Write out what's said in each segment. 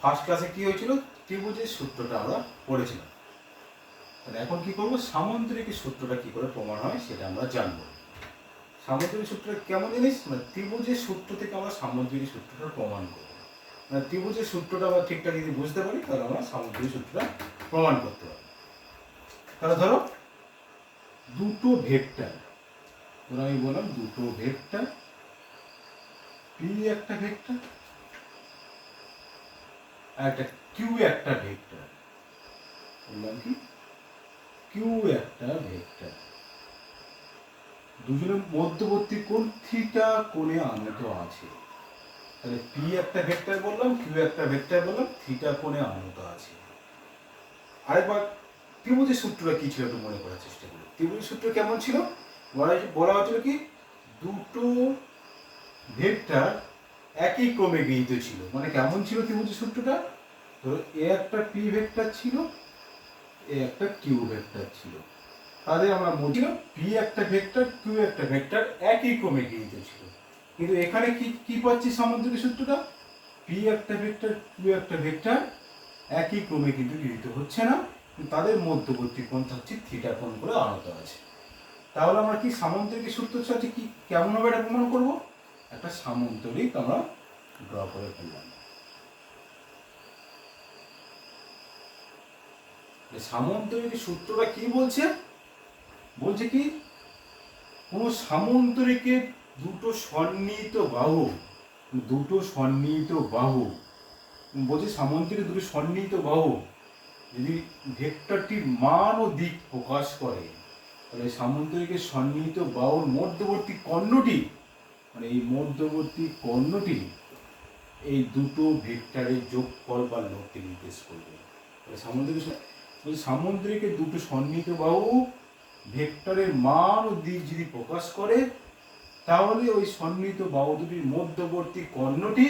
First ক্লাসে কি হয়েছিল, ত্রিভুজের সূত্রটা আমরা পড়েছিলাম। তাহলে এখন কি করবো, সামুদ্রিকের সূত্রটা কি করে প্রমাণ হয় সেটা আমরা জানবো। সামুদ্রিক সূত্রটা কেমন জিনিস, মানে ত্রিভুজের সূত্র থেকে আমরা সামুদ্রিক সূত্রটা প্রমাণ করবো। মানে ত্রিভুজের সূত্রটা আমরা ঠিকঠাক যদি বুঝতে পারি তাহলে আমরা সামুদ্রিক সূত্রটা প্রমাণ করতে পারি। তাহলে ধরো দুটো ভেক্টর, ধরো আমি বললাম দুটো ভেক্টর, পি একটা ভেক্টর আর একটা কিউ একটা ভেক্টর, বললাম কি কিউ একটা ভেক্টর, দুজনের মধ্যবর্তী কোণ থিটা কোণে আনত আছে। তাহলে পি একটা ভেক্টর বললাম, কিউ একটা ভেক্টর বললাম, থিটা কোণে আনত আছে। আরেকবার ত্রিভুজের সূত্রটা কি ছিল একটু মনে করার চেষ্টা করি। ত্রিভুজের সূত্র কেমন ছিল, বলা হয়েছিল কি দুটো ভেক্টর একই ক্রমে গৃহীত ছিল। মানে কেমন ছিল ত্রিভুজের সূত্রটা, ধরো এ একটা পি ভেক্টর ছিল, এ একটা কিউ ভেক্টর ছিল, তাদের আমরা ছিল পি একটা ভেক্টর কিউ একটা ভেক্টর একই ক্রমে গৃহীত ছিল। কিন্তু এখানে কি কি পাচ্ছি সামুদ্রিক সূত্রটা, পি একটা ভেক্টর কিউ একটা ভেক্টর একই ক্রমে কিন্তু গৃহীত হচ্ছে না, তাদের মধ্যবর্তী কোণ থাকছে থিটা কোণ করে আনত আছে। তাহলে আমরা কি সামুদ্রিক সূত্রের সাথে কি কেমন ভাবে এটা প্রমাণ করবো, একটা সামন্তরিক আমরা ড্র করে ফেললাম। সামন্তরিক সূত্রটা কি বলছে, বলছে কি কোনো সামন্তরিকের দুটো সন্নিহিত বাহু বলছে সামন্তরিকের দুটো সন্নিহিত বাহু যদি ভেক্টরটির মান ও দিক প্রকাশ করে, তাহলে সামন্তরিকের সন্নিহিত বাহুর মধ্যবর্তী কর্ণটি, মানে এই মধ্যবর্তী কর্ণটি এই দুটো ভেক্টরের যোগফল বা লবকে নির্দেশ করবে। সামুদ্রিকের দুটো সন্নিহিত বাহু ভেক্টরের মান ও দিক যদি প্রকাশ করে, তাহলে ওই সন্নিহিত বাহু দুটির মধ্যবর্তী কর্ণটি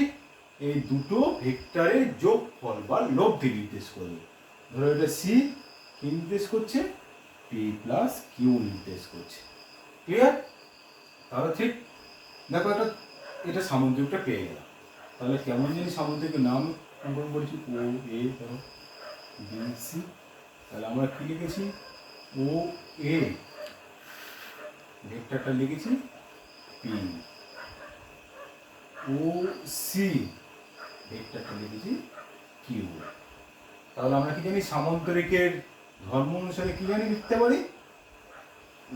এই দুটো ভেক্টরের যোগফল বা লব্ধি নির্দেশ করবে। ধরো এটা সি কি নির্দেশ করছে, পি প্লাস কিউ নির্দেশ করছে। ক্লিয়ার? তাহলে ঠিক দেখো এটা সামুদ্রিকটা পেয়ে গেলাম। তাহলে কেমন জিনিস সামুদ্রিকের নাম নামকরণ করেছি, ও এ ধরো বি সি। তাহলে আমরা কি লিখেছি, ও এ ভেক্টরটা লিখেছি পি, ও সি ভেক্টরটা লিখেছি কিউ। তাহলে আমরা কি জানি সামন্তরিকের ধর্ম অনুসারে কি জানি লিখতে পারি,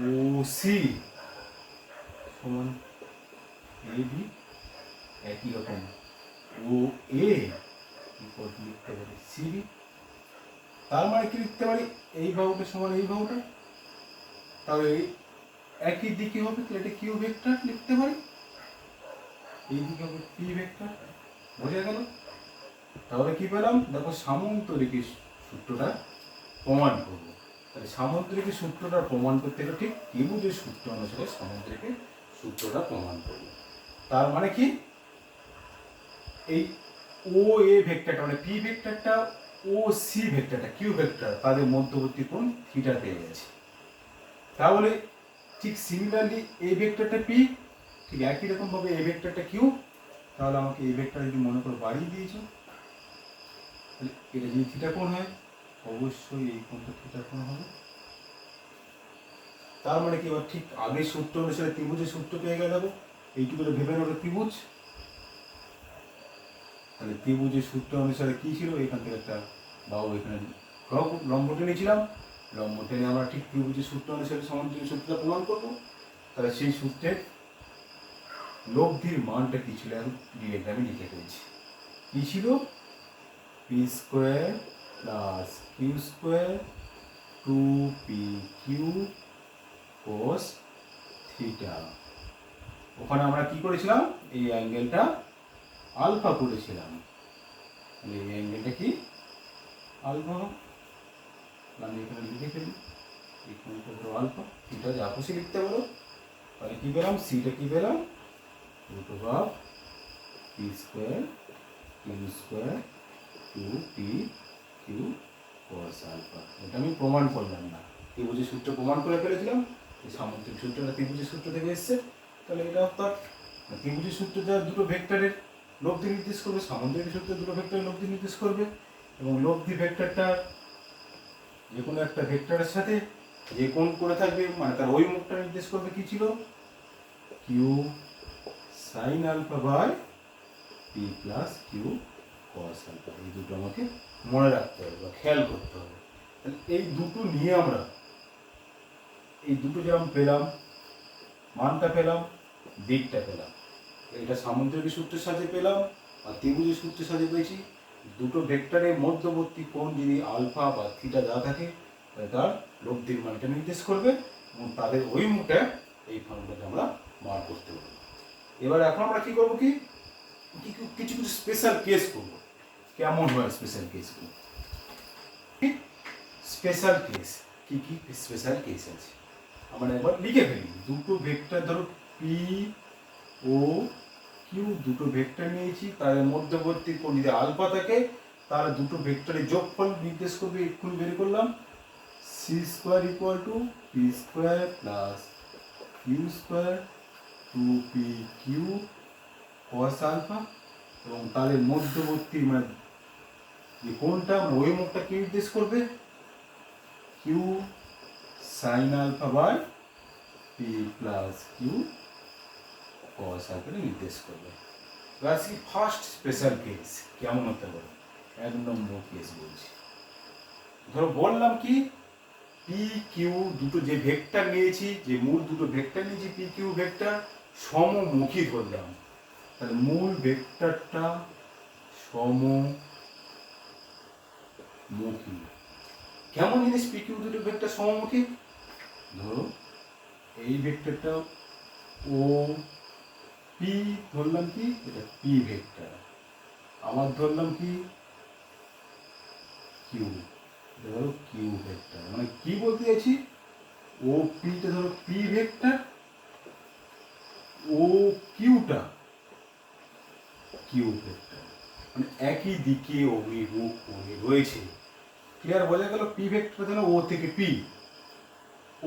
ও সি সমান এ বি, একই রকম ও এ লিখতে পারি সি বি। তার মানে কি লিখতে পারি, এই বাহুটা সমান এই বাহুটা, তাহলে একই দিকে হবে, তাহলে এটা কিউ ভেক্টর লিখতে পারি, এই দিকে হবে পি ভেক্টর। বোঝা গেল? তাহলে কি পেলাম, দেখো সামন্তরিকের সূত্রটা প্রমাণ করবো। তাহলে সামুদ্রিকের সূত্রটা প্রমাণ করতে গেলে ঠিক ত্রিভুজের সূত্র অনুসারে সামুদ্রিকের সূত্রটা প্রমাণ করবো। তার মানে কি, এই ও এ ভেক্টরটা মানে পি ভেক্টরটা ও সি ভেক্টরটা কিউ ভেক্টর তাদের মধ্যবর্তী কোণ থিটা পেয়ে গেছে। তাহলে ঠিক সিমিলারলি এই ভেক্টরটা পি, ঠিক একই রকম ভাবে এই ভেক্টরটা কিউ। তাহলে আমাকে এই ভেক্টর যদি মনে করে বাড়িয়ে দিয়েছো, তাহলে এটা যদি থিটা কোণ হয় অবশ্যই এই কোণটা থিটা কোণ হবে। তার মানে কি, এবার ঠিক আগের সূত্র অনুসারে ত্রিভুজের সূত্র পেয়ে গেল। এইটুকু ভেবে নেবে ত্রিভুজ। তাহলে ত্রিভুজের সূত্র অনুসারে কি ছিল, এখান থেকে একটা বাহু এখানে লম্ব টেনেছিলাম, লম্ব টেনে আমরা ঠিক ত্রিভুজের সূত্র অনুসারে সামুদ্রিক সূত্রটা প্রমাণ করবো। তাহলে সেই সূত্রের লব্ধির মানটা কি ছিল এখন ডিয়াগ্রামে লিখে ফেলছি। কি ছিল, P square plus Q square two P Q cos theta. ওখানে আমরা কি করেছিলাম, এই অ্যাঙ্গেলটা আলফা করেছিলাম, এই অ্যাঙ্গেলটা কি আলফা। আমি এখানে লিখে ফেলি, এখানে আলফা, থিটা যা খুশি লিখতে পারো। তাহলে কি পেলাম, সিটা কি পেলাম, root of P square Q square two P Q cos alpha. এটা আমি প্রমাণ করলাম না, ত্রিভুজের সূত্র প্রমাণ করে ফেলেছিলাম। এই সামুদ্রিক সূত্রটা ত্রিভুজের সূত্র থেকে এসছে। তাহলে এটা অর্থাৎ ত্রিভুজের সূত্র যা দুটো ভেক্টরের লব্ধি নির্দেশ করবে, সামন্তরিক সূত্রে দুটো ভেক্টরের লব্ধি নির্দেশ করবে, এবং লব্ধি ভেক্টরটা যে কোনো একটা ভেক্টরের সাথে যে কোণ করে থাকবে মানে তার ওই মুখটা নির্দেশ করবে কি ছিল, Q sine alpha by P plus Q cos alpha. এই দুটো আমাকে মনে রাখতে হবে বা খেয়াল করতে হবে। তাহলে এই দুটো নিয়ে আমরা এই দুটো যেরকম পেলাম, মানটা পেলাম, দিকটা পেলাম, এটা সামন্তরিক সূত্রের সাথে পেলাম আর ত্রিভুজের সূত্রের সাথে পেয়েছি। দুটো ভেক্টরের মধ্যবর্তী কোণ যদি আলফা বা থিটা দেওয়া থাকে তাহলে তার লব্ধির মানটা নির্দেশ করবে এবং তাদের ওই মুখে এই ফর্মুলাকে আমরা বার করতে পারবো। এবার এখন আমরা কি করবো, কি কিছু কিছু স্পেশাল কেস করবো। কেমন হয় স্পেশাল কেসগুলো? স্পেশাল কেস কি কি স্পেশাল কেস আছে আমরা একবার লিখে ফেলি। দুটো ভেক্টর ধরো পি ও কিউ, দুটো ভেক্টর নিয়েছি, তাদের মধ্যবর্তী কোণ যদি আলফা থাকে তাহলে দুটো ভেক্টরের যোগফল নির্দেশ করবে। এক্ষুনি বের করলাম, C square equal to P square plus Q square two P Q cos alpha, এবং তাদের মধ্যবর্তী মানে যে কোণটা ওই মুখটা কি নির্দেশ করবে, Q sine alpha by P plus Q cos alpha নির্দেশ করবে। এবার ফার্স্ট স্পেশাল কেস কেমন হতে পারে? 1 নম্বর কেস বলছি। ধরো বললাম কি পি কিউ দুটো যে ভেক্টর নিয়েছি, যে মূল দুটো ভেক্টর নিয়েছি পি কিউ ভেক্টর সমমুখী ধরলাম। তাহলে মূল ভেক্টরটা সমমুখী। কেমন জিনিস পি কিউ দুটো ভেক্টর সমমুখী? ধরো এই ভেক্টরটা ও পি ধরলাম কি, এটা পি ভেক্টর, আবার ধরলাম কি কিউ, এটা ধরো কিউ ভেক্টর। মানে কি বলতে চাইছি, ও পিটা ধরো পি ভেক্টর, ও কিউটা কিউ ভেক্টর, মানে একই দিকে অভিমুখ করে রয়েছে। ক্লিয়ার বোঝা গেল? পি ভেক্টর ধরো ও থেকে পি,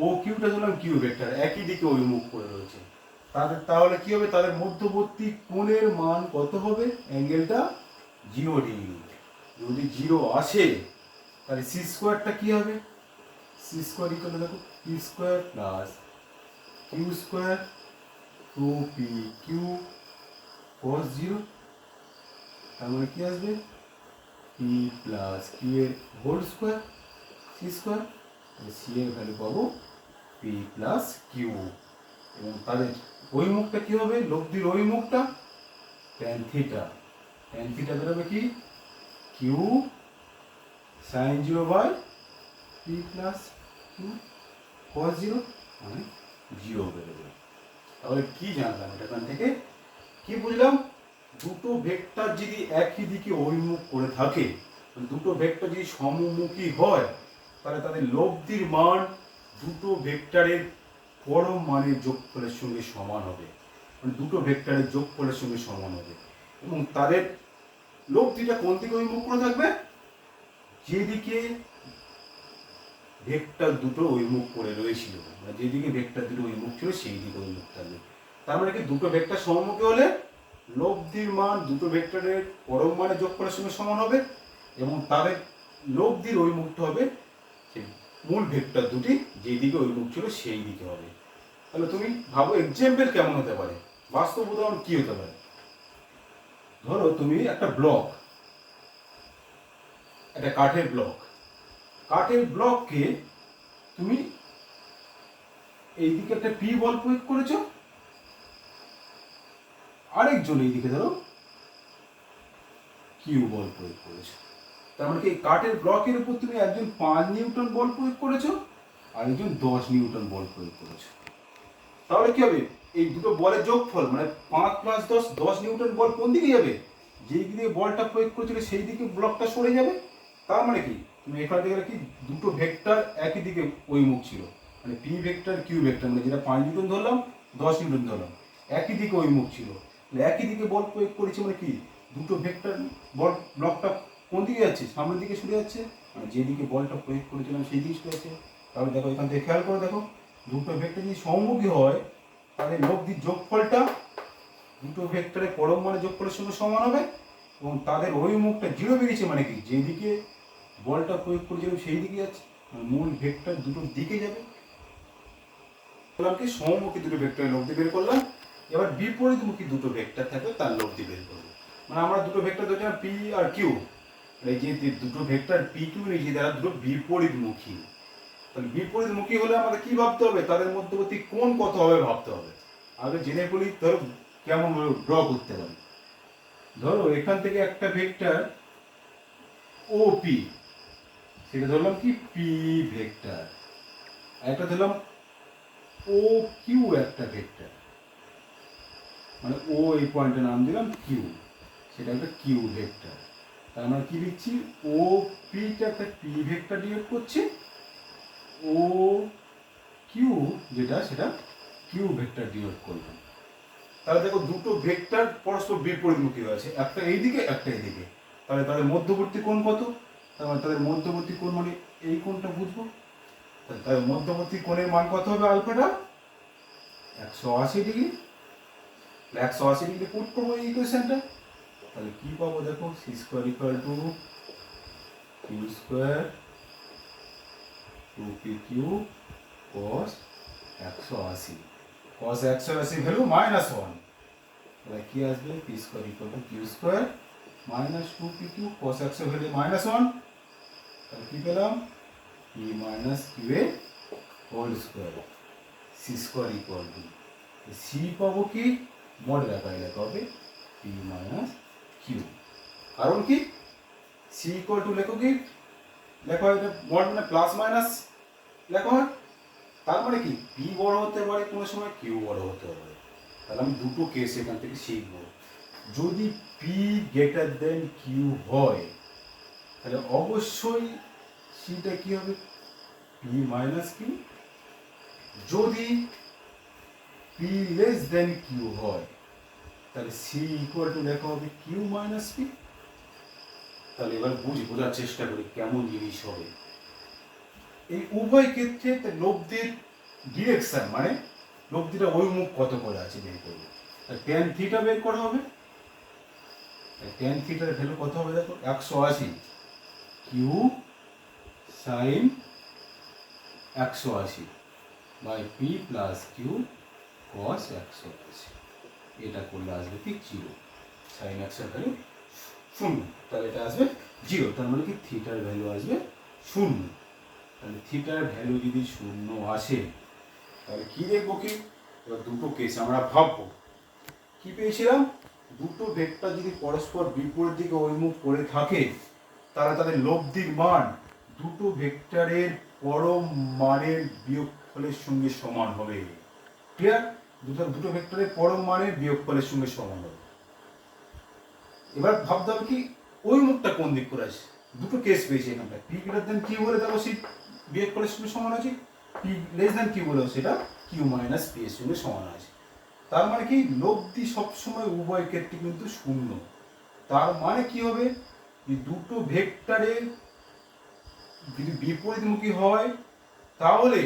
ও কিউটা ধরলাম কিউ ভেক্টর, একই দিকে অভিমুখ করে রয়েছে। তাহলে কি হবে, তাদের মধ্যবর্তী কোণের মান কত হবে? অ্যাঙ্গেলটা 0 ডিগ্রি। যদি 0 আসে তাহলে সি স্কোয়ারটা কি হবে, সি স্কোয়ার ইকুয়াল দেখো P square plus Q square two P Q cos 0। তার মানে কি আসবে, পি প্লাস কিউ এর whole square C square, C এর ভ্যালু পাবো পি প্লাস কিউ, এবং তাদের ওই মুখটা কি হবে, লব্ধির ওই মুখটা ট্যান থিটা। ট্যান থিটা বেরোবে কি, Q sine 0 by P plus Q cos 0, মানে 0 বেরোবে। তাহলে কি জানলাম এখান থেকে? কি বুঝলাম? দুটো ভেক্টর যদি একই দিকে অভিমুখ করে থাকে, দুটো ভেক্টর যদি সমমুখী হয় তাহলে তাদের লব্ধির মান দুটো ভেক্টরের পরম মানের যোগফলের সঙ্গে সমান হবে, মানে দুটো ভেক্টরের যোগফলের সঙ্গে সমান হবে। এবং তাদের লব্ধিটা কোন দিকে অভিমুখ করে থাকবে, যেদিকে ভেক্টর দুটো অভিমুখ করে রয়েছিল, মানে যেদিকে ভেক্টর দুটো অভিমুখ ছিল সেই দিকে অভিমুখ থাকবে। তার মানে কি, দুটো ভেক্টর সমমুখী হলে লব্ধির মান দুটো ভেক্টরের পরম মানের যোগফলের সঙ্গে সমান হবে, এবং তাদের লব্ধির অভিমুখটা হবে মূল ভেক্টর দুটি যেই দিকে অভিমুখ ছিল সেই দিকে হবে। তাহলে তুমি ভাবো এক্সাম্পল কেমন হতে পারে, বাস্তব উদাহরণ কি হতে পারে? ধরো তুমি একটা ব্লক, একটা কাঠের ব্লককে তুমি এইদিকে একটা পি বল প্রয়োগ করেছো, আরেকজন এইদিকে ধরো কিউ বল প্রয়োগ করেছো। তার মানে কি, কাঠের ব্লকের উপর তুমি একজন 5 নিউটন বল প্রয়োগ করেছো আর একজন 10 নিউটন বল প্রয়োগ করেছো। তাহলে কি হবে, এই দুটো বলের যোগফল মানে 5 প্লাস 10, 10 নিউটন বল কোন দিকে যাবে, যেই দিকে বলটা প্রয়োগ করেছিল সেই দিকে ব্লকটা সরে যাবে। তার মানে কি, তুমি এখানে দেখলে কি দুটো ভেক্টর একই দিকে অভিমুখ ছিল, মানে পি ভেক্টর কিউ ভেক্টর, মানে যেটা 5 নিউটন ধরলাম 10 নিউটন ধরলাম, একই দিকে অভিমুখ ছিল, একই দিকে বল প্রয়োগ করেছে। মানে কি, দুটো ভেক্টর বল ব্লকটা কোন দিকে যাচ্ছে, সামনের দিকে সরে যাচ্ছে, মানে যেদিকে বলটা প্রয়োগ করেছিলাম সেই দিকে সরে যাচ্ছে। তাহলে দেখো এখান থেকে খেয়াল করে দেখো, দুটো ভেক্টর যদি সমমুখী হয় তাহলে লব্ধির যোগফলটা দুটো ভেক্টরের পরম মানে যোগফলের সঙ্গে সমান হবে এবং তাদের অভিমুখটা জিরো বেরিয়েছে মানে কি যেদিকে বলটা প্রয়োগ করেছিলাম সেই দিকে যাচ্ছে, মূল ভেক্টর দুটোর দিকে যাবে। কি সমমুখী দুটো ভেক্টরের লব্ধি বের করলাম, এবার বিপরীতমুখী দুটো ভেক্টর থাকবে তার লব্ধি বের করবো। মানে আমরা দুটো ভেক্টর ধরছিলাম পি আর কিউ, এই যে দুটো ভেক্টর পি কিউ নিয়েছি তারা দুটো বিপরীতমুখী। তাহলে বিপরীতমুখী হলে আমাদের কি ভাবতে হবে, তাদের মধ্যবর্তী কোণ কত হবে ভাবতে হবে। আগে জেনে বলি ধরো কেমন ড্র করতে পারি। ধরো এখান থেকে একটা ভেক্টর ও পি, সেটা ধরলাম কি পি ভেক্টর, একটা ধরলাম ও কিউ একটা ভেক্টর, মানে ও এই পয়েন্টের নাম দিলাম কিউ, সেটা একটা কিউ ভেক্টর। তার মানে কি লিখছি, ও পিটা একটা পি ভেক্টর ডিনোট করছে, ও কিউ যেটা সেটা কিউ ভেক্টর ডিনোট করলাম। তাহলে দেখো দুটো ভেক্টর পরস্পর বিপরীতমুখী হয়েছে, একটা এইদিকে একটা এইদিকে। তাহলে তাদের মধ্যবর্তী কোণ কত, তাদের মধ্যবর্তী কোণ মানে এই কোণটা বুঝবো। তাদের মধ্যবর্তী কোণের মান কত হবে, আলফাটা 180 ডিগ্রি। 180 ডিগ্রি পুট করবো এই ইকুয়েশনটা, তাহলে কি পাবো দেখো, C square equal to Q square 2p3 cos 180, cos 180 value -1, তাহলে কি আসবে p square equal to Q square minus 2p3 cos 180 value -1, তাহলে কি পেলাম p মাইনাস কিউ এ whole square, C square equal to C পাবো কি মডেল আকারে লেখা হবে p মাইনাস কিউ। কারণ কি সি ইকুয়াল টু লেখো কি লেখা হয়, এটা মড মানে প্লাস মাইনাস লেখা হয়। তার মানে কি পি বড় হতে পারে কোনো সময়, কিউ বড় হতে পারে। তাহলে আমি দুটো কেস এখান থেকে শিখবো। যদি পি গ্রেটার দেন কিউ হয় তাহলে অবশ্যই সিটা কি হবে, পি মাইনাস কিউ। যদি পি লেস দেন কিউ হয় তাহলে সি ইকুয়াল টু লেখা হবে কিউ মাইনাস পি। তাহলে এবার বোঝার চেষ্টা করি কেমন জিনিস হবে। এই উভয় ক্ষেত্রে লব্ধির ডিরেকশন মানে লব্ধিটা ওই মুখ কত করে আছে বের করবো। ট্যান থিটা বের করা হবে, ট্যান থিটার ভ্যালু কত হবে দেখো 180 Q sine 180 by P plus Q cos 180, এটা করলে আসবে কি 0, সাইন 100 ভ্যালু 0, তাহলে এটা আসবে 0। তার মানে কি থিটার ভ্যালু আসবে 0। তাহলে থিটার ভ্যালু যদি 0 আসে তাহলে কি দেখবো কি, এবার দুটো কেস আমরা ভাববো। কি পেয়েছিলাম, দুটো ভেক্টর যদি পরস্পর বিপরীত দিকে অভিমুখ করে থাকে তাহলে তাদের লব্ধির মান দুটো ভেক্টরের পরম মানের বিয়োগফলের সঙ্গে সমান হবে। ক্লিয়ার, দুটো ভেক্টরের পরম মানের বিয়োগফলের সঙ্গে সমান হবে। এবার ভাবতে হবে কি ওই মুখটা কোন দিক করে আসে। দুটো কেস পেয়েছি এখানটা, পি গ্রেটার দেন কিউ বলে দেখো সেই বিয়োগফলের সঙ্গে সমান আছে, পি লেস দেন কিউ বলেও সেটা কিউ মাইনাস পি এর সঙ্গে সমান আছে। তার মানে কি লব্ধি সবসময় উভয় ক্ষেত্রে কিন্তু 0। তার মানে কি হবে, দুটো ভেক্টরের যদি বিপরীতমুখী হয় তাহলে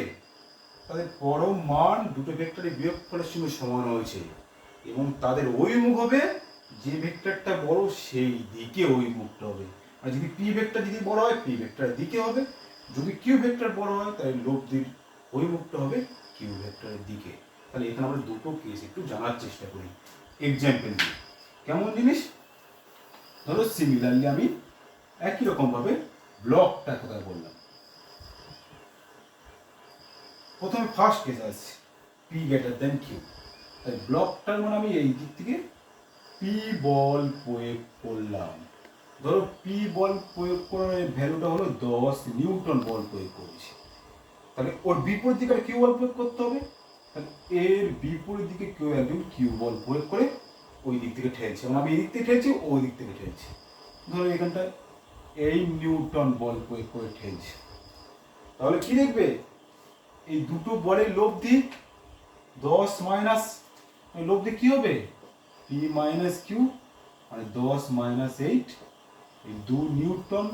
তাদের পরম মান দুটো ভেক্টরের বিয়োগফলের সঙ্গে সমান হয়েছে এবং তাদের অভিমুখ হবে যে ভেক্টরটা বড় সেই দিকে অভিমুখটা হবে। আর যদি পি ভেক্টর যদি বড় হয় পি ভেক্টরের দিকে হবে, যদি কিউ ভেক্টর বড় হয় তাহলে লব্ধির অভিমুখটা হবে কিউ ভেক্টরের দিকে। তাহলে এখানে আমরা দুটো কেস একটু জানার চেষ্টা করি এক্সাম্পল দিয়ে। কেমন জিনিস, ধরো সিমিলারলি আমি একই রকম ভাবে ব্লকটা কথা বললাম। প্রথমে ফার্স্ট কেস আসছে পি গ্রেটার দেন কিউ, তাই ব্লকটার মানে আমি এই দিক থেকে পি বল প্রয়োগ করলাম। ধরো পি বল প্রয়োগ করার ভ্যালুটা হলো 10 নিউটন বল প্রয়োগ করেছি, তাহলে ওর বিপরীত দিকে কিউ বল প্রয়োগ করতে হবে। তাহলে এর বিপরীত দিকে কেউ একজন কিউ বল প্রয়োগ করে ওই দিক থেকে ঠেলছে, এবং আমি এই দিক থেকে ঠেলছি ওই দিক থেকে ঠেলছি। ধরো এখানটায় এই নিউটন বল প্রয়োগ করে ঠেলছে, তাহলে কি দেখবে এই দুটো বলের লব্ধি 10 মাইনাস লব্ধি কি হবে পি মাইনাস কিউ মানে 10 মাইনাস 8, এই 2 নিউটন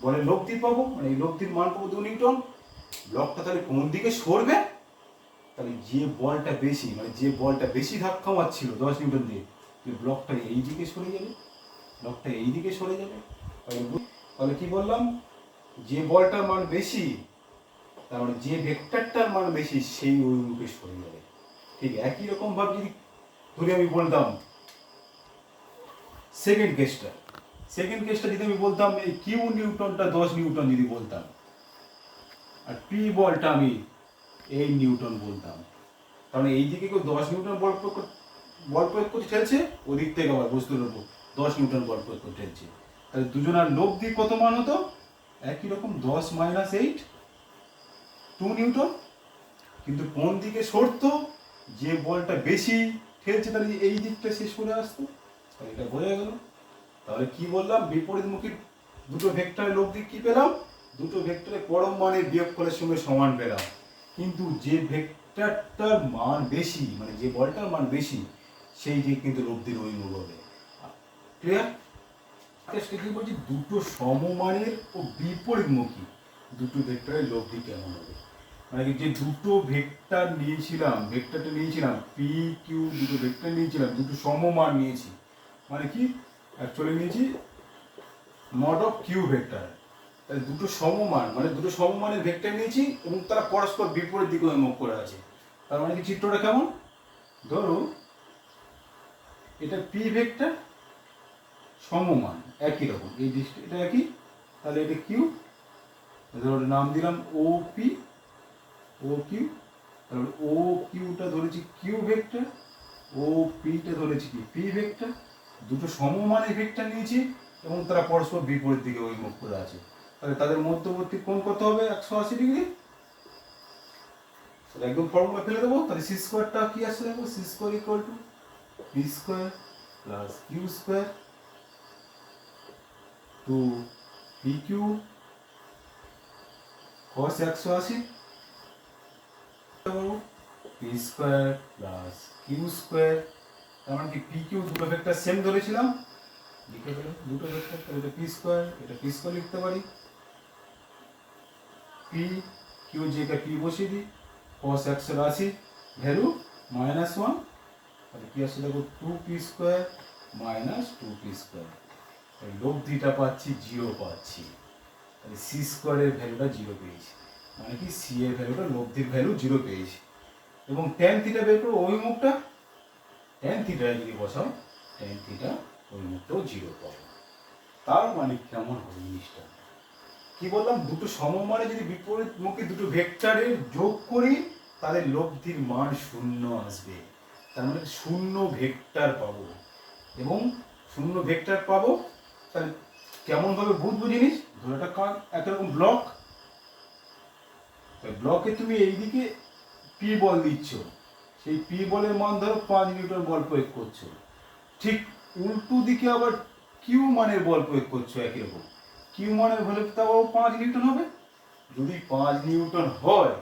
বলের লব্ধি পাবো, মানে এই লব্ধির মান পাবো 2 নিউটন। ব্লকটা তাহলে কোন দিকে সরবে, তাহলে যে বলটা বেশি, মানে যে বলটা বেশি ধাক্কা মারছিল 10 নিউটন দিয়ে, যে ব্লকটা এই দিকে সরে যাবে, ব্লকটা এই দিকে সরে যাবে। তাহলে কি বললাম, যে বলটার মান বেশি, তার মানে যে ভেক্টরটার মান বেশি সেই অভিমুখে সরে যাবে। ঠিক একই রকম ভাবে যদি ধরে আমি বলতাম সেকেন্ড কেসটা যদি আমি বলতাম এই কিউ নিউটনটা 10 নিউটন যদি বলতাম, আর পি বলটা আমি এই নিউটন বলতাম, কারণ এই দিকে কেউ 10 নিউটন বল প্রয়োগ করছে ঠেলছে, ওদিক থেকে আবার বস্তুর উপর 10 নিউটন বল প্রয়োগ করে ঠেলছে। তাহলে দুজনার লব্ধি কত মান হতো? একই রকম 10 মাইনাস 8 2 নিউটন। কিন্তু কোন দিকে সরতো? যে বলটা বেশি ঠেলছে তাহলে এই দিকটা শেষ করে আসতো। তাহলে এটা বোঝা গেল। তাহলে কি বললাম, বিপরীতমুখী দুটো ভেক্টরের লব্ধি কি পেলাম? দুটো ভেক্টরের পরম মানের বিয়োগফলের সঙ্গে সমান পেলাম। কিন্তু যে ভেক্টরটার মান বেশি, মানে যে বলটার মান বেশি, সেই দিক কিন্তু লব্ধির অভিমুখ হবে। ক্লিয়ার? কি বলছি, দুটো সমমানের ও বিপরীতমুখী দুটো ভেক্টরের লব্ধি কেমন হবে। মানে যে দুটো ভেক্টরটা নিয়েছিলাম পি কিউ, দুটো ভেক্টর নিয়েছিলাম, দুটো সমমান নিয়েছি, মানে কি অ্যাকচুয়ালি নিয়েছি মড অফ কিউ ভেক্টর। তাহলে দুটো সমমান, মানে দুটো সমমানের ভেক্টর নিয়েছি এবং তারা পরস্পর বিপরীত দিকে মুখ করে আছে। তার মানে কি চিত্রটা কেমন? ধরো এটা পি ভেক্টর সমমান একই রকম, এই এটা একই, তাহলে এটা কিউ, ধরো নাম দিলাম ও পি, ও কিউ। তাহলে ও কিউটা ধরেছি কিউ ভেক্টর, ও পিটা ধরেছি কি পি ভেক্টর। দুটো সমমানের ভেক্টর নিয়েছি এবং তারা পরস্পর বিপরীত দিকে অভিমুখ করে আছে। তাহলে তাদের মধ্যবর্তী কোণ কত হবে? 180 ডিগ্রি। তাহলে একদম ফর্মুলা ফেলে দেবো। তাহলে সি স্কোয়ারটা কি আসছে দেখো, C square equal to P square plus Q square two P Q cos 180 P square plus Q square. তার মানে কি পি কিউ দুটো ভেক্টর সেম ধরেছিলাম, লিখে পেলাম দুটো ভেক্টর। তাহলে এটা পি স্কোয়ার লিখতে পারি। পি কিউ জায়গায় পি বসিয়ে দিই, cos 180 ভ্যালু -1, তাহলে কি আসছে দেখো 2p square minus 2p square. তাহলে লব্ধিটা পাচ্ছি 0 পাচ্ছি। তাহলে সি স্কোয়ারের ভ্যালুটা 0 পেয়েছি, মানে কি সি এর ভ্যালুটা লব্ধির ভ্যালু 0 পেয়েছি। এবং ট্যান থিটা বের করো, অভিমুখটা ট্যান থিটা যদি বসাও, ট্যান থিটা অভিমুখটাও 0 পাবো। তার মানে কেমন হবে জিনিসটা? কি বললাম, দুটো সমমানে যদি বিপরীতমুখী দুটো ভেক্টরের যোগ করি তাদের লব্ধির মান 0 আসবে। তার মানে 0 ভেক্টর পাবো, এবং 0 ভেক্টর পাবো। তাহলে কেমন ভাবে বুঝবো জিনিস? ধরো একটা একরকম ব্লক, ব্লকে তুমি এইদিকে পি বল দিচ্ছ, সেই পি বলের মান ধরো 5 নিউটন বল প্রয়োগ করছো, ঠিক উল্টো দিকে আবার কিউ মানের বল প্রয়োগ করছো একই রকম, কিউ মানের ভ্যালু তাও 5 নিউটন হবে। যদি 5 নিউটন হয়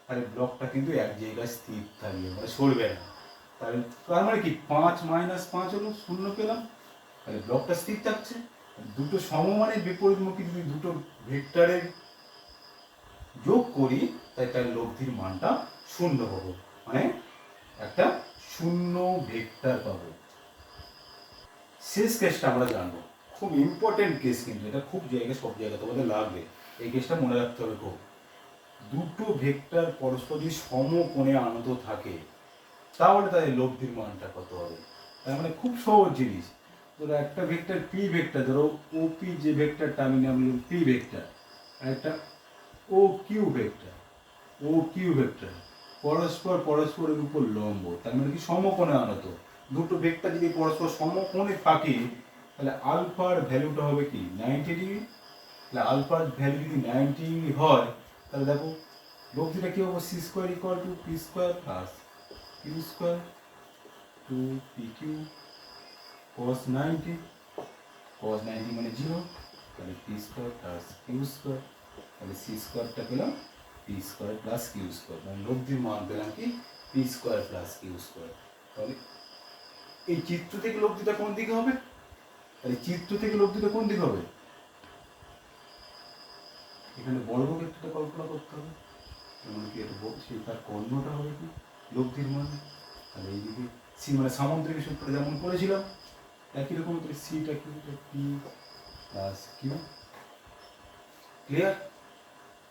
তাহলে ব্লকটা কিন্তু এক জায়গায় স্থির থাকবে, মানে সরবে না। তাহলে তার মানে কি 5 মাইনাস 5 হলো 0 পেলাম, তাহলে ব্লকটা স্থির থাকছে। দুটো সমমানের বিপরীতমুখী যদি দুটো ভেক্টরের যোগ করি তাই তার লব্ধির মানটা 0 পাবো, মানে একটা 0 ভেক্টর পাবো। শেষ কেসটা আমরা জানবো, খুব ইম্পর্টেন্ট কেস, কিন্তু এটা খুব জায়গায় সব জায়গায় তোমাদের লাগবে, এই কেসটা মনে রাখতে হবে খুব। দুটো ভেক্টর পরস্পর যদি সমকোণে আনত থাকে তাহলে তাদের লব্ধির মানটা কত হবে। তার মানে খুব সহজ জিনিস। ধরো একটা ভেক্টর পি ভেক্টর, ধরো ও পি যে ভেক্টরটা আমি নাম পি ভেক্টর, আর একটা ও কিউ ভেক্টর পরস্পরের উপর লম্ব, তার মানে কি সমকোণে আনত। দুটো ভেক্টর যদি পরস্পর সমকোণে থাকে তাহলে আলফার ভ্যালুটা হবে কি 90 ডিগ্রি। তাহলে আলফার ভ্যালু যদি 90 ডিগ্রি হয় তাহলে দেখো লব্ধিটা কি হবে, C square equal to P square plus Q square two P Q cos 90 মানে 0, তাহলে P square plus Q square, তাহলে সি স্কোয়ারটা পেলাম P square plus Q square, মানে লব্ধির মান পেলাম কি P square plus Q square. তাহলে এই চিত্র থেকে লব্ধিটা কোন দিকে হবে? তাহলে চিত্র থেকে লব্ধিটা কোন দিকে হবে? এখানে বর্গক্ষেত্রটা কল্পনা করতে হবে, মানে কি এটা সেই তার কর্ণটা হবে কি লব্ধির মান। তাহলে এইদিকে সি মানে সামান্তরিক সূত্র যেমন করেছিলাম একই রকম করে সিটা কি পি প্লাস কিউ, ক্লিয়ার?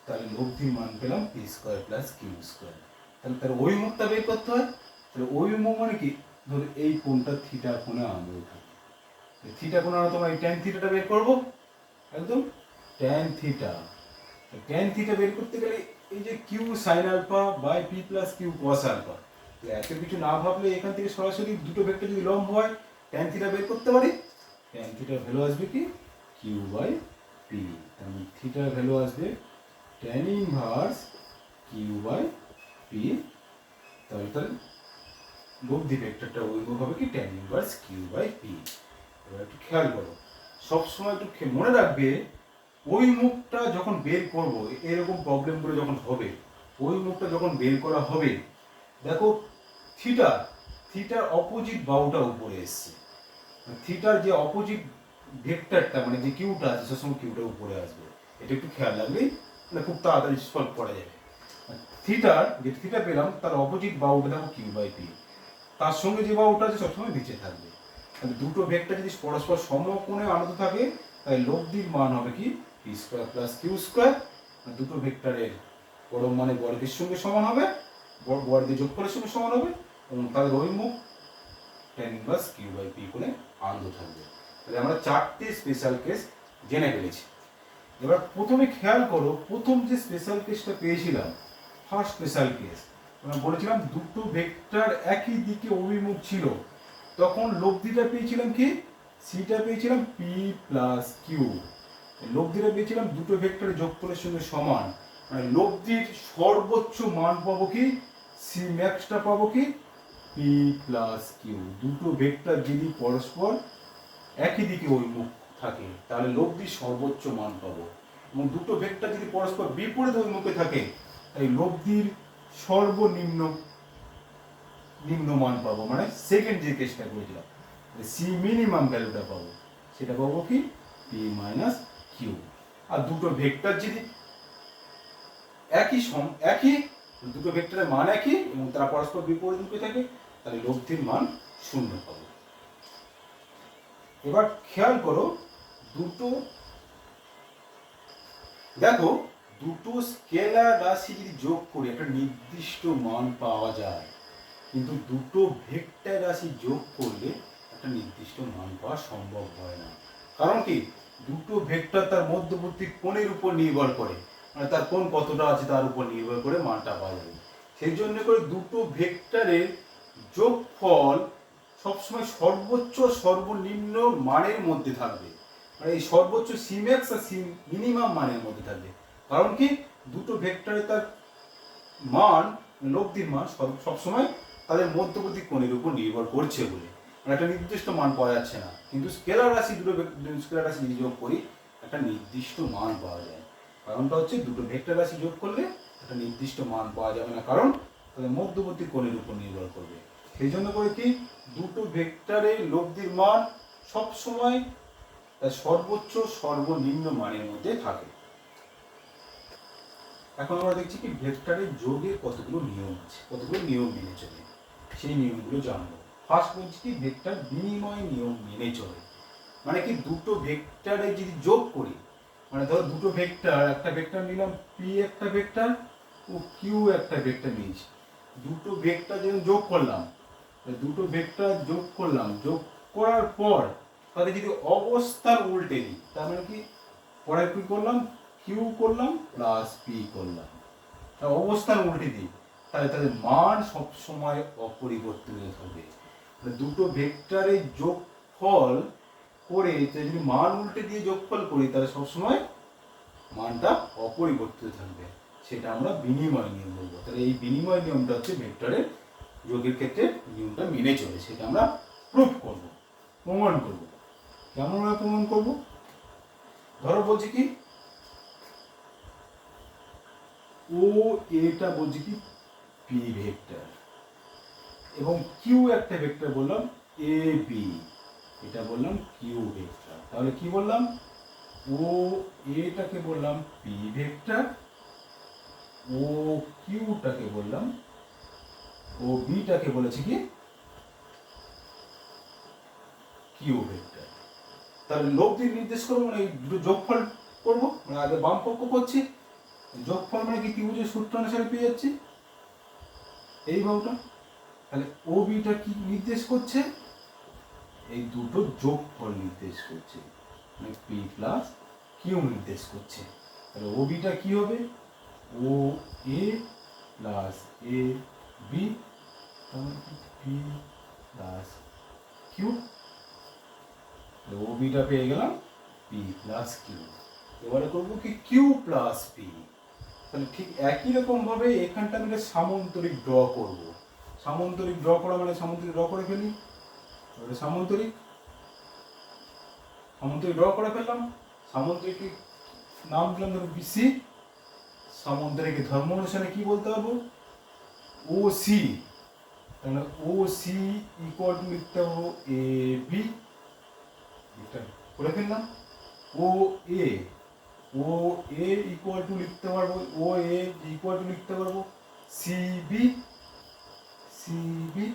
তাহলে লব্ধির মান পেলাম P square plus Q square. তাহলে তার ওই মুখটা বের করতে হয়। তাহলে ওই মুখ মানে কি, ধরো এই কোণটা থিটা কোণে আনবো, থিটা কোণে আনো তোমরা এই ট্যান থিটাটা বের করবো একদম, ট্যান থিটা। ট্যান থিটা বের করতে গেলে এই যে Q sine alpha by P plus Q cos alpha, এত কিছু না ভাবলে এখান থেকে সরাসরি দুটো ভেক্টর যদি লম্ব হয় ট্যান থিটা বের করতে পারি। ট্যান থিটার ভ্যালু আসবে কি কিউ বাই পি, তার মানে থিটার ভ্যালু আসবে tan inverse Q by P. তাহলে লব্ধি ভেক্টরটা ওই হবে কি tan inverse Q by P. এবার একটু খেয়াল করো, সবসময় একটু মনে রাখবে ওই মুখটা যখন বের করবো, এরকম প্রবলেমগুলো যখন হবে, ওই মুখটা যখন বের করা হবে, দেখো থিটার অপোজিট বাহুটা উপরে এসছে, থিটার যে অপোজিট ভেক্টরটা মানে যে কিউটা আছে সবসময় কিউটা উপরে আসবে। এটা একটু খেয়াল রাখলেই মানে খুব তাড়াতাড়ি সলভ করা যাবে। থিটার যে থিটা পেলাম তার অপোজিট বাহুটা দেখো কিউ বাই পি, তার সঙ্গে যে বাহুটা আছে সবসময় নিচে থাকবে। তাহলে দুটো ভেক্টর যদি পরস্পর সমকোণে আনত থাকে তাই লব্ধির মান হবে কি P square plus Q square. দুটো ভেক্টরের পরম মানে বর্গের সঙ্গে সমান হবে, বর্গের যোগফলের সঙ্গে সমান হবে এবং তাদের ওই মুখ tan inverse Q by P করে আনত থাকবে। তাহলে আমরা চারটে স্পেশাল কেস জেনে ফেলেছি। এবার প্রথমে খেয়াল করো, প্রথম যে স্পেশাল কেসটা পেয়েছিলাম, ফার্স্ট স্পেশাল কেস, আমরা বলেছিলাম দুটো ভেক্টর একই দিকে অভিমুখ ছিল, তখন লব্ধিটা পেয়েছিলাম কি সিটা পেয়েছিলাম পি প্লাস কিউ। লব্ধিটা পেয়েছিলাম দুটো ভেক্টরের যোগফলের সঙ্গে সমান, মানে লব্ধির সর্বোচ্চ মান পাবো কি সি ম্যাক্সটা পাবো কি পি প্লাস কিউ। দুটো ভেক্টর যদি পরস্পর একই দিকে অভিমুখ থাকে তাহলে লব্ধির সর্বোচ্চ মান পাবো, এবং দুটো ভেক্টর যদি পরস্পর বিপরীত অভিমুখে থাকে তাই লব্ধির সর্বনিম্ন মান পাবো, মানে সেকেন্ড যে কেসটা করেছিলাম সি মিনিমাম ভ্যালুটা পাবো, সেটা পাবো কি পি মাইনাস কিউ। আর দুটো ভেক্টর যদি একই দুটো ভেক্টরের মান একই এবং তারা পরস্পর বিপরীত মুখে থাকে তাহলে লব্ধির মান 0 পাবো। এবার খেয়াল করো, দেখো দুটো স্কেলার রাশি যদি যোগ করি একটা নির্দিষ্ট মান পাওয়া যায়, কিন্তু দুটো ভেক্টর রাশি যোগ করলে একটা নির্দিষ্ট মান পাওয়া সম্ভব হয় না। কারণ কি দুটো ভেক্টর তার মধ্যবর্তী কোণের উপর নির্ভর করে, মানে তার কোণ কতটা আছে তার উপর নির্ভর করে মানটা পাওয়া যাবে। সেই জন্য করে দুটো ভেক্টরের যোগফল সবসময় সর্বোচ্চ সর্বনিম্ন মানের মধ্যে থাকবে, মানে এই সর্বোচ্চ সি ম্যাক্স আর সি মিনিমাম মানের মধ্যে থাকবে। কারণ কি দুটো ভেক্টরে তার মান লব্ধির মান সবসময় তাদের মধ্যবর্তী কোণের উপর নির্ভর করছে বলে, মানে একটা নির্দিষ্ট মান পাওয়া যাচ্ছে না। কিন্তু স্কেলার রাশি দুটো স্কেলার রাশি যদি যোগ করি একটা নির্দিষ্ট মান পাওয়া যায়। কারণটা হচ্ছে দুটো ভেক্টর রাশি যোগ করলে একটা নির্দিষ্ট মান পাওয়া যাবে না, কারণ তাদের মধ্যবর্তী কোণের উপর নির্ভর করবে। সেই জন্য করে কি দুটো ভেক্টরের লব্ধির মান সবসময় তার সর্বোচ্চ সর্বনিম্ন মানের মধ্যে থাকে। এখন আমরা দেখছি কি ভেক্টরের যোগের কতগুলো নিয়ম আছে, কতগুলো নিয়ম মেনে চলে, সেই নিয়মগুলো জানবো। ফার্স্ট বলছি কি ভেক্টর বিনিময় নিয়ম মেনে চলে, মানে কি দুটো ভেক্টরে যদি যোগ করি, মানে ধরো দুটো ভেক্টর, একটা ভেক্টর নিলাম পি একটা ভেক্টর ও কিউ একটা ভেক্টর নিয়েছি, দুটো ভেক্টর যখন যোগ করলাম, যোগ করার পর তাদের যদি অবস্থার উল্টে দিই, তার মানে কি পরে কি করলাম কিউ করলাম প্লাস পি করলাম, অবস্থান উল্টে দিই, তাহলে তাদের মান সবসময় অপরিবর্তনীয় থাকবে। দুটো ভেক্টরের যোগফল করে যদি মান উল্টে দিয়ে যোগফল করি তাহলে সবসময় মানটা অপরিবর্তিত থাকবে, সেটা আমরা বিনিময় নিয়ম বলবো। তাহলে এই বিনিময় নিয়মটা হচ্ছে ভেক্টরের যোগের ক্ষেত্রে নিয়মটা মেনে চলে, সেটা আমরা প্রুফ করবো, প্রমাণ করবো। কেমন ভাবে প্রমাণ করবো? ধরো বলছি কি ও এটা বলছি কি পি ভেক্টর এবং কিউ একটা ভেক্টর বললাম এ বি, এটা বললাম কিউ ভেক্টর। তাহলে কি বললাম ও এটাকে বললাম পি ভেক্টর, ও কিউটাকে বললাম ও বিটাকে বলেছি কি কিউ ভেক্টর। তাহলে লব্ধি নির্দেশ করবো মানে এই দুটো যোগফল করবো, মানে আগে বাম পক্ষ করছি, যোগফল মানে কি ত্রিভুজের সূত্র অনুসারে পেয়ে যাচ্ছি এই বাহুটা। তাহলে ও বিটা কি নির্দেশ করছে, এই দুটো যোগফল নির্দেশ করছে, মানে পি প্লাস কিউ নির্দেশ করছে। তাহলে ও বিটা কি হবে, ও এ প্লাস এ বি, তাহলে পি প্লাস কিউ। ও বিটা পেয়ে গেলাম পি প্লাস কিউ। এবারে করবো কি কিউ প্লাস পি। তাহলে ঠিক একই রকম ভাবে এখানটা আমি সামান্তরিক ড্র করব। সামান্তরিক ড্র করা মানে সামান্তরিক ড্র করে ফেলি, এবারে সামান্তরিক ড্র করে ফেললাম। সামান্তরিক নাম দিলাম ধরো বিসি। সামান্তরিক ধর্ম অনুসারে কি বলতে পারবো, ও সি। তাহলে ও সি ইকুয়াল টু লিখতে পারবো এ বি, এটা করে ফেললাম। ও এ, ও এ ইকুয়াল টু লিখতে পারবো, ও এ ইকুয়াল টু লিখতে পারবো সিবি, সিবি।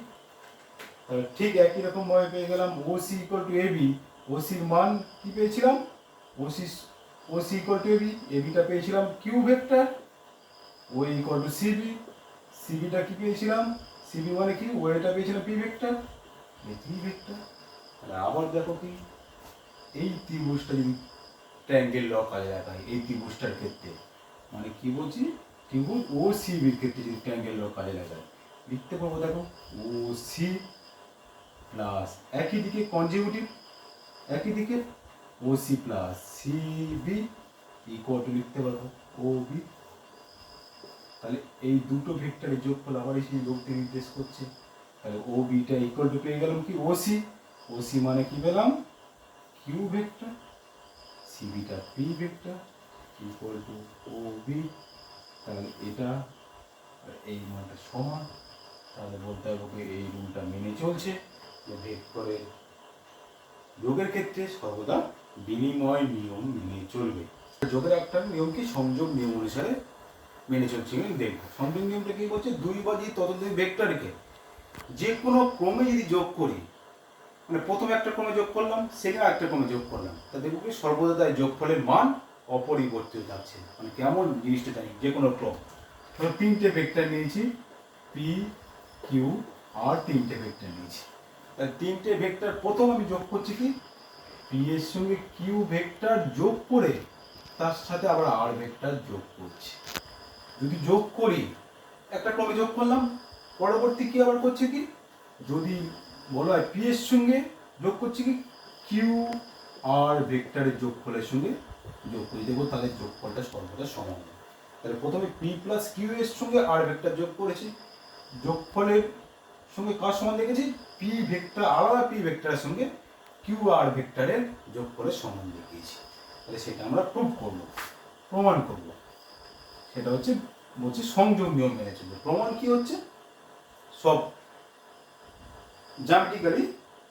তাহলে ঠিক একই রকম ভাবে পেয়ে গেলাম O C equal to AB. O সির মান কি পেয়েছিলাম, O C equal to AB, এবিটা পেয়েছিলাম Q vector. O equal to CB, সিবিটা কি পেয়েছিলাম, সিবি মানে কি, ও এটা পেয়েছিলাম পি ভেক্টর, এই পি ভেক্টর। তাহলে আবার দেখো কি, এই ত্রিভুজটা যদি ট্রায়াঙ্গেল ল কাজে লাগাই এই ত্রিভুজটার ক্ষেত্রে, মানে কি বলছি, ত্রিভুজ ও সিবির ক্ষেত্রে যদি ট্রায়াঙ্গেল ল কাজে লাগাই, লিখতে পারবো দেখো ও সি প্লাস একই দিকে কনজিকিউটিভ, একই দিকে O C plus CB equal to লিখতে পারবো ও বি। তাহলে এই দুটো ভেক্টরের যোগফল আবার সেই লব্ধি নির্দেশ করছে। তাহলে ও বিটা ইকুয়াল টু পেয়ে গেলাম কি ও সি, ও সি মানে কি পেলাম কিউ ভেক্টর, সিবিটা P vector equal to O B. তাহলে এটা আর এই মানটা সমান। তাহলে বলতে হবে এই রুলটা মেনে চলছে যে ভেক্টরের যোগের ক্ষেত্রে সর্বদা বিনিময় নিয়ম মেনে চলবে। যোগের একটা নিয়ম কি, সংযোগ নিয়ম অনুসারে মেনে চলছে। দেখবো সংযোগ নিয়মটা কি বলছে, দুই বা ততোধিক ভেক্টরকে যে কোনো ক্রমে যদি যোগ করি, মানে প্রথমে একটা ক্রমে যোগ করলাম, সেখানে একটা ক্রমে যোগ করলাম, তা দেখবো কি সর্বদা তাই যোগফলের মান অপরিবর্তিত থাকছে। মানে কেমন জিনিসটা জানি, যে কোনো ক্রম, ধরো তিনটে ভেক্টর নিয়েছি পি কিউ আর তিনটে ভেক্টর নিয়েছি। তাহলে তিনটে ভেক্টর প্রথম আমি যোগ করছি কি, পি এর সঙ্গে কিউ ভেক্টর যোগ করে তার সাথে আবার আর ভেক্টর যোগ করছি। যদি যোগ করি, একটা ক্রমে যোগ করলাম, পরবর্তী কি আবার করছে কি, যদি বলা হয় পি এর সঙ্গে যোগ করছি কি কিউ আর ভেক্টরের যোগফলের সঙ্গে যোগ করে দেবো, তাহলে যোগফলটা সর্বদা সমান হবে। তাহলে প্রথমে পি প্লাস কিউ এর সঙ্গে আর ভেক্টর যোগ করেছি, যোগফলের সঙ্গে কার সমান দেখেছি, পি ভেক্টর আলাদা পি ভেক্টরের সঙ্গে কিউ আর ভেক্টরের যোগফলের সমান দেখিয়েছি। তাহলে সেটা আমরা প্রুভ করবো, প্রমাণ করব। সেটা হচ্ছে বলছি সংযোগ নিয়ম মেনে চলবে। প্রমাণ কি হচ্ছে, সব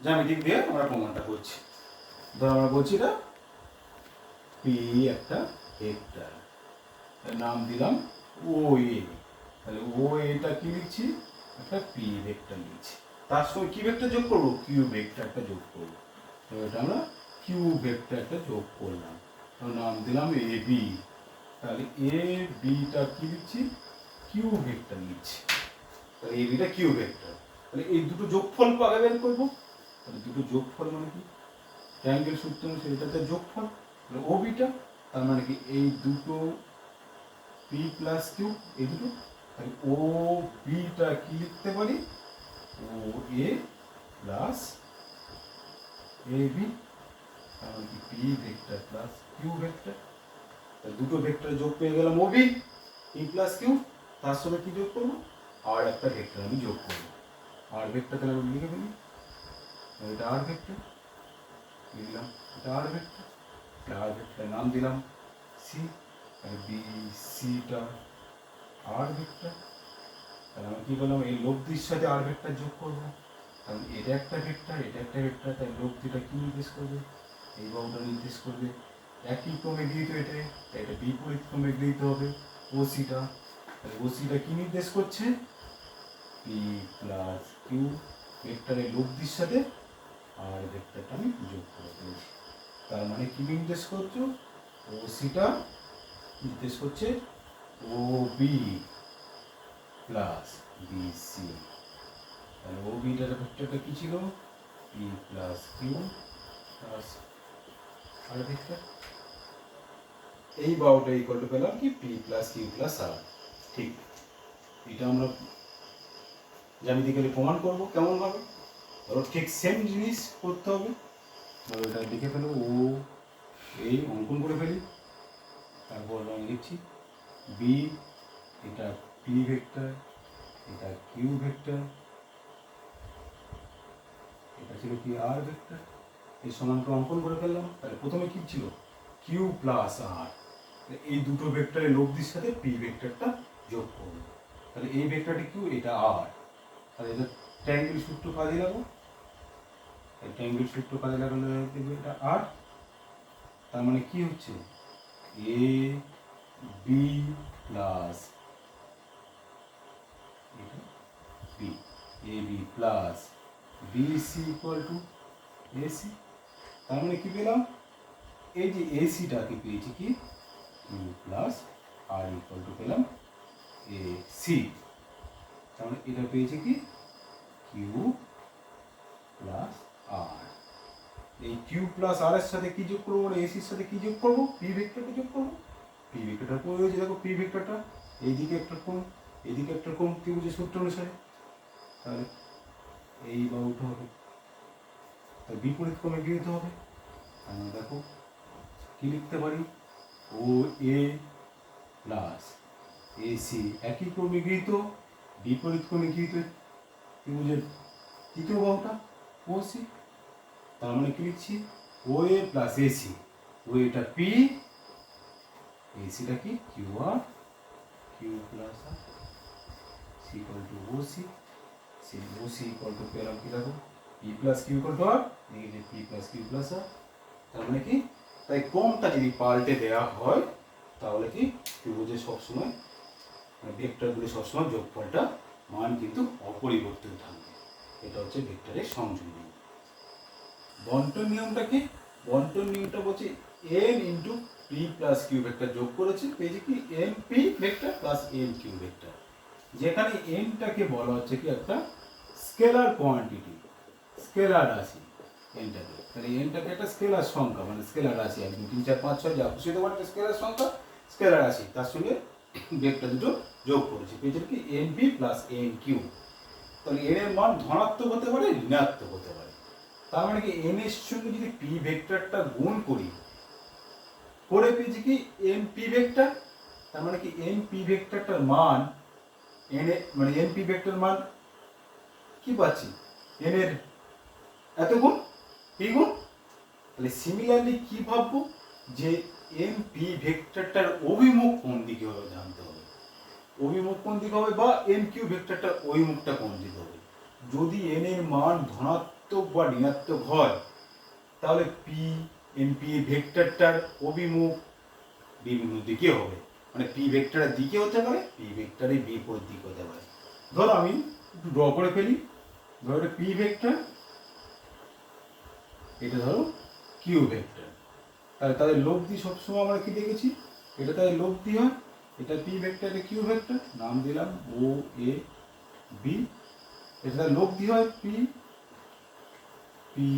জ্যামিতিক দিয়ে আমরা প্রমাণটা করছি। ধর আমরা বলছি এটা পি একটা ভেক্টর, নাম দিলাম ও এ। তাহলে ও এটা কি লিখছি, একটা পি ভেক্টর লিখছি, তার সঙ্গে কি ভেক্টর যোগ করবো, কিউ ভেক্টরটা যোগ করবো। তো এটা আমরা কিউ ভেক্টরটা যোগ করলাম, নাম দিলাম এ বি। তাহলে এ বিটা কি লিখছি, কিউ ভেক্টর লিখছি। তাহলে এ বিটা কিউ ভেক্টর। তাহলে এই দুটো যোগফল আগে বের করবো। তাহলে দুটো যোগফল মানে কি, ট্রায়াঙ্গেল সূত্র অনুসারে এটাতে যোগফল, তাহলে ও বিটা, তার মানে কি এই দুটো পি প্লাস কিউ, এই দুটো। তাহলে ও বিটা কি লিখতে পারি, ও এ প্লাস এ বি, তার মানে কি P vector plus Q vector. তাহলে দুটো ভেক্টর যোগ পেয়ে গেলাম O B, P plus Q, তার সঙ্গে কি যোগ করবো, আর একটা ভেক্টর আমি যোগ করবো, আর ভেক্টর তাহলে আমি লিখে ফেলি, এটা আর ভেক্টর লিখলাম, এটা আর ভেক্টর, আর ভেক্টর নাম দিলাম সি। তাহলে বি সিটা আর ভেক্টর। তাহলে আমি কি বললাম, এই লব্ধির সাথে আর ভেক্টর যোগ করবো, কারণ এটা একটা ভেক্টর, এটা একটা ভেক্টর, তাই লব্ধিটা কি নির্দেশ করবে, এই বাহুটা নির্দেশ করবে। একই ক্রমে গৃহীত এটা, তাই এটা বিপরীত ক্রমে গৃহীত হবে ও সিটা। তাহলে ও সিটা কি নির্দেশ করছে, পি প্লাস কিউ ভেক্টরের লব্ধির সাথে আর ভেক্টরটা আমি যোগ করে ফেলেছি। তার মানে কি নির্দেশ করছো? ও সিটা নির্দেশ করছে ও বি প্লাস বিসি। তাহলে ও বিটার ভেক্টরটা কি ছিল? পি প্লাস কিউ প্লাস আর ভেক্টর। এই বাউটা ইকুয়াল টু পেলাম কি পি প্লাস কিউ প্লাস আর। ঠিক, এটা আমরা জ্যামিতিক্যালি প্রমাণ করবো কেমন ভাবে। ধরো ঠিক সেম জিনিস করতে হবে। ধরো এটা লিখে ফেলো, ও এই অঙ্কন করে ফেলি। তারপর আমি লিখছি বি, এটা পি ভেক্টর, এটা কিউ ভেক্টর, এটা ছিল কি আর ভেক্টর। এই সমানকে অঙ্কন করে ফেললাম। তাহলে প্রথমে কি ছিল? কিউ প্লাস আর। এই দুটো ভেক্টরের লব্ধির সাথে পি ভেক্টরটা যোগ করবো। তাহলে এই ভেক্টরটি কিউ, এটা আর। তাহলে এটা ট্রায়াঙ্গেল সূত্র কাজে লাগাবো। ট্রায়াঙ্গেল সূত্র কাজে লাগালে দেখবে এটা আর। তার মানে কি হচ্ছে? এ বি প্লাস এটা B, A B plus BC equal to AC. তার মানে কি পেলাম? এই যে এসিটাকে পেয়েছি কি Q plus R equal to পেলাম এ সি। তার মানে এটা পেয়েছি কি কিউ প্লাস আর। এই কিউ প্লাস আর এর সাথে কি যোগ করবো? এসির সাথে কি যোগ করবো? পি ভেক্টরকে যোগ করবো। পি ভেক্টরটা কই হয়েছে দেখো, পি ভেক্টরটা এইদিকে একটা কোণ, এইদিকে একটা কোণ ত্রিভুজের সূত্র অনুসারে। তাহলে এই বাহুটা হবে, তার বিপরীত ক্রমে গৃহীত হবে। আমরা দেখো কি লিখতে পারি? ও এ প্লাস এসি একই ক্রমে গৃহীত, বিপরীত ক্রমে গৃহীত ত্রিভুজের তৃতীয় বাহুটা ও সি। তার মানে কি লিখছি? ও এ প্লাস এসি, ও এটা পি, এসিটা কি Q R, Q plus R C equal to O C. সেই ও সি ইকুয়াল টু পেলাম কি দেখো, P plus Q equal to R, negative P plus Q plus R. তার মানে কি? তাই ক্রমটা যদি পাল্টে দেওয়া হয় তাহলে কি ত্রিভুজে সবসময় ভেক্টরগুলি সবসময় যোগফলটা মান কিন্তু অপরিবর্তিত থাকবে। এটা হচ্ছে ভেক্টরের সংযোগ নিয়ম। বন্টন নিয়মটা কি? বন্টন নিয়মটা বলছে N into P plus Q vector যোগ করেছে, পেয়েছে কি N P vector plus N Q vector. যেখানে এনটাকে বলা হচ্ছে কি একটা স্কেলার কোয়ান্টিটি, স্কেলার রাশি এনটাকে। তাহলে এনটাকে একটা স্কেলার সংখ্যা, মানে স্কেলার রাশি 1 2 3 4 5 6 যা খুশি হতে পারে স্কেলার সংখ্যা, স্কেলার রাশি, তার সঙ্গে ভেক্টর দুটো যোগ করেছে, পেয়েছে কি N P plus N Q. তাহলে এন এর মান ধনাত্মক হতে পারে, ঋণাত্মক হতে পারে। তার মানে কি এন এর সঙ্গে যদি পি ভেক্টরটা গুণ করি, করে পেয়েছি কি এন পি ভেক্টর। তার মানে কি এন পি ভেক্টরটার মান এন এ, মানে এন পি ভেক্টর মান কি পাচ্ছি? এন এর এত গুণ, পি গুণ। তাহলে সিমিলারলি কি ভাববো? যে এন পি ভেক্টরটার অভিমুখ কোন দিকে হবে জানতে হবে। অভিমুখ কোন দিকে হবে, বা এন কিউ ভেক্টরটার অভিমুখটা কোন দিকে হবে। যদি এন এর মান ধনাত্মক বা ঋণাত্মক হয় তাহলে পি এন পি ভেক্টরটার অভিমুখ বিভিন্ন দিকে হবে। মানে পি ভেক্টরের দিকে হতে পারে, পি ভেক্টরের বিপরীত দিকে হতে পারে। ধরো আমি একটু ড্র করে ফেলি। ধরো এটা পি ভেক্টর, এটা ধরো কিউ ভেক্টর। তাহলে তাদের লব্ধি সবসময় আমরা কি দেখেছি? এটা তাদের লব্ধি হয়, এটা পি ভেক্টর, এটা কিউ ভেক্টর, নাম দিলাম ও এ বি। এটা তাদের লব্ধি হয় পি, পি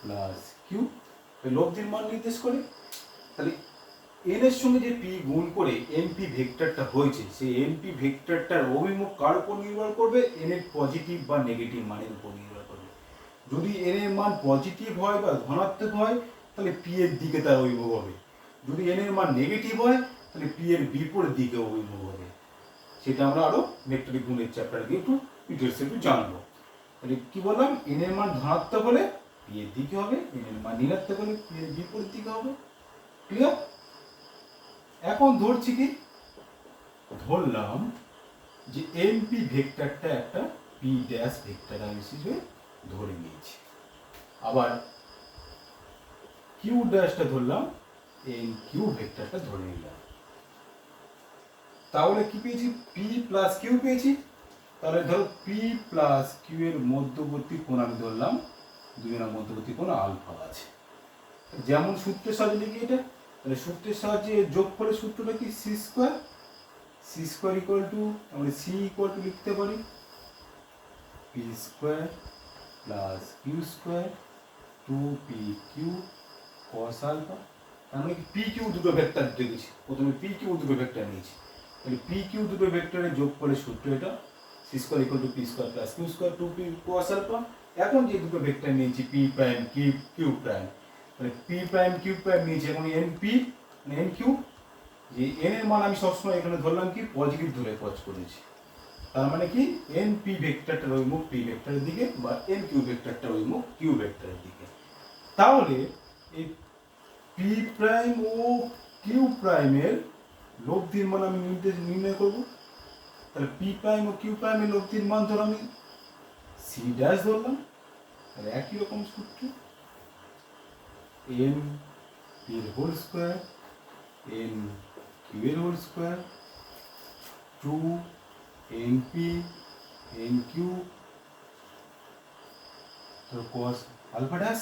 প্লাস কিউ, লব্ধির মান নির্দেশ করে। তাহলে এন এর সঙ্গে যে পি গুণ করে এনপি ভেক্টরটা হয়েছে, সেই এনপি ভেক্টরটার অভিমুখ কার উপর নির্ভর করবে? এন এর পজিটিভ বা নেগেটিভ মানের উপর নির্ভর করবে। যদি এন এর মান পজিটিভ হয় বা ধনাত্মক হয় তাহলে পি এর দিকে তার অভিমুখ হবে। যদি এন এর মান নেগেটিভ হয় তাহলে পি এর বিপরীত দিকে অভিমুখ হবে। সেটা আমরা আরো ভেক্টরিক গুণের চ্যাপ্টারে গিয়ে একটু ডিটেলসে একটু জানবো। তাহলে কি বললাম? এন এর মান ধনাত্মক হলে পি এর দিকে হবে, এন এর মান ঋণাত্মক হলে পি এর বিপরীত দিকে হবে। ক্লিয়ার? এখন ধরছি কি, ধরলাম যে এনপি ভেক্টরটা একটা পি ড্যাশ ভেক্টর হিসেবে ধরে নিয়েছি। আবার কিউ ড্যাশটা ধরলাম, এন কিউ ভেক্টরটা ধরে নিলাম। তাহলে কি পেয়েছি? পি প্লাস কিউ পেয়েছি। তাহলে ধরো পি প্লাস কিউ এর মধ্যবর্তী কোণ আমি ধরলাম দুজনের মধ্যবর্তী কোণ আলফা আছে। যেমন সূত্রের সাহায্যে লিখি এটা, তাহলে সূত্রের সাহায্যে যোগফলের সূত্রটা কি C square, C square equal to আমরা সি ইকুয়াল টু লিখতে পারি P square plus Q square two P Q cos alpha. তার মানে কি পি কিউ দুটো ভেক্টর দেখেছি, প্রথমে পি কিউ দুটো ভেক্টর নিয়েছি, তাহলে পি কিউ দুটো ভেক্টরের যোগফলের সূত্র এটা C square equal to P square plus Q square two P cos alpha. এখন যে দুটো ভেক্টর নিয়েছি পি প্রাইম কিউ প্রাইম, মানে পি প্রাইম কিউ প্রাইম নিয়েছি, এখন এন পি মানে এন কিউ, যে এন এর মান আমি সবসময় এখানে ধরলাম কি পজিটিভ ধরে কাজ করেছি। তার মানে কি এন পি ভেক্টরটার অভিমুখ পি ভেক্টরের দিকে বা এন কিউ ভেক্টরটার অভিমুখ কিউ ভেক্টরের দিকে। তাহলে এই পি প্রাইম ও কিউ প্রাইমের লব্ধির মান আমি নির্ণয় করব। তাহলে পি প্রাইম ও কিউ প্রাইমের লব্ধির মান ধর আমি সি ড্যাশ ধরলাম, তাহলে একই রকম সূত্র এন পি এর হোল স্কোয়ার এন কিউ এর whole square two N P N Q তো কস আলফা ড্যাশ।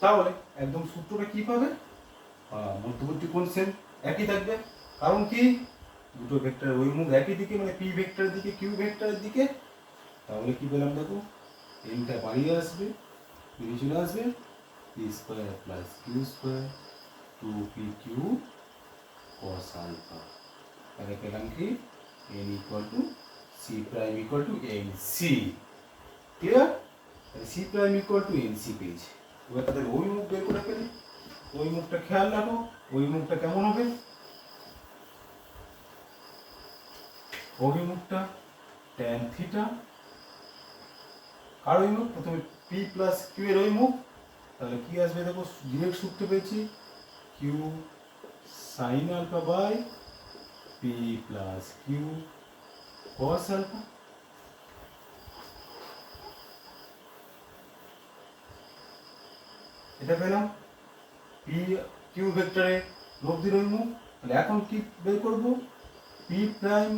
তাহলে একদম সূত্রটা কি পাবে, মধ্যবর্তী কোণ সেম একই থাকবে, কারণ কি দুটো ভেক্টরের অভিমুখ একই দিকে, মানে পি ভেক্টরের দিকে কিউ ভেক্টরের দিকে। তাহলে কি পেলাম দেখো, এনটা বাড়িয়ে আসবে, বেরিয়ে চলে আসবে P square plus Q square two P Q cos alpha. তাহলে পেলাম কি N equal to C prime equal to N C. Clear? তাহলে C prime equal to N C পেয়েছি। এবার তাদের অভিমুখ বের করে ফেলি। অভিমুখটা খেয়াল রাখো, অভিমুখটা কেমন হবে, অভিমুখটা ট্যান থিটা। কার অভিমুখ, প্রথমে পি প্লাস কিউ এর অভিমুখ, তাহলে কি আসবে দেখো ডিরেক্ট সূত্র পেয়েছি Q sine alpha by P plus Q cos alpha. এটা পেলাম পি কিউ ভেক্টরে লব্ধির অভিমুখ। তাহলে এখন কি বের করব, পি প্রাইম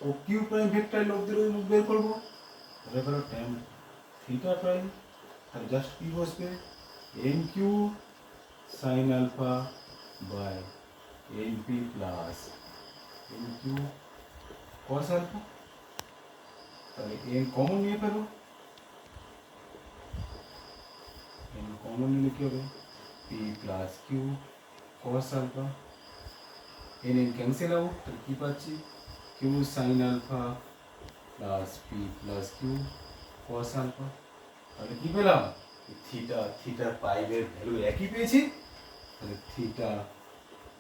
ও কিউ প্রাইম ভেক্টরের লব্ধির অভিমুখ বের করব। তাহলে পেলো ট্যান থিটা প্রাইম, তাহলে জাস্ট কি বসবে N Q sine alpha by N P plus N Q cos alpha. তাহলে এন কমন নিয়ে ফেলো, এন কমন নিলে কি হবে P plus Q cos alpha, N N cancel out, তাহলে কি পাচ্ছি Q sine alpha plus P plus Q cos alpha. তাহলে কি পেলাম থিটা থিটা প্রাইমের ভ্যালু একই পেয়েছি, তাহলে থিটা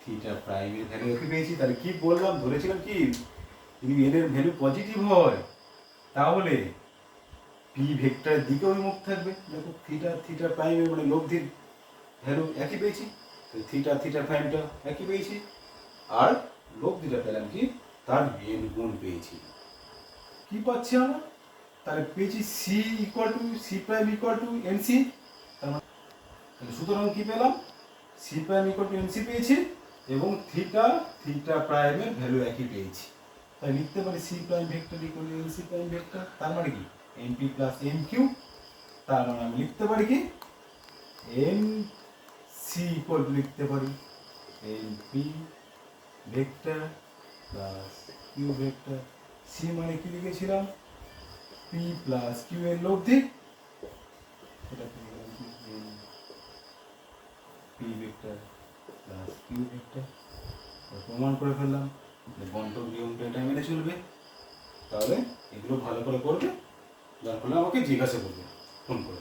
থিটা প্রাইমের ভ্যালু একই পেয়েছি। তাহলে কি বললাম, ধরেছিলাম কি যদি এন এর ভ্যালু পজিটিভ হয় তাহলে পি ভেক্টরের দিকে অভিমুখ থাকবে। দেখো থিটা থিটা প্রাইমের মানে লব্ধির ভ্যালু একই পেয়েছি, থিটা থিটা প্রাইমটা একই পেয়েছি, আর লব্ধিটা পেলাম কি তার এন গুণ পেয়েছি। কি পাচ্ছি আমরা, তাহলে পেয়েছি C equal to C prime equal to N C. তাহলে সুতরাং কি পেলাম C prime equal to N C পেয়েছি এবং থিটা থিটা প্রাইমের ভ্যালু একই পেয়েছি। তাই লিখতে পারি C prime vector equal to N C prime vector, তার মানে কি N P plus N Q. তার মানে আমি লিখতে পারি কি এন সি ইকুয়াল টু লিখতে পারি N P vector plus Q vector. C মানে কি লিখেছিলাম পি প্লাস কিউ এর লব্ধি, এটা P vector plus Q vector. প্রমাণ করে ফেললাম বন্টন নিয়মটা এটা মেনে চলবে। তাহলে এগুলো ভালো করে করবে, যার ফলে আমাকে জিজ্ঞাসা করবে ফোন করে।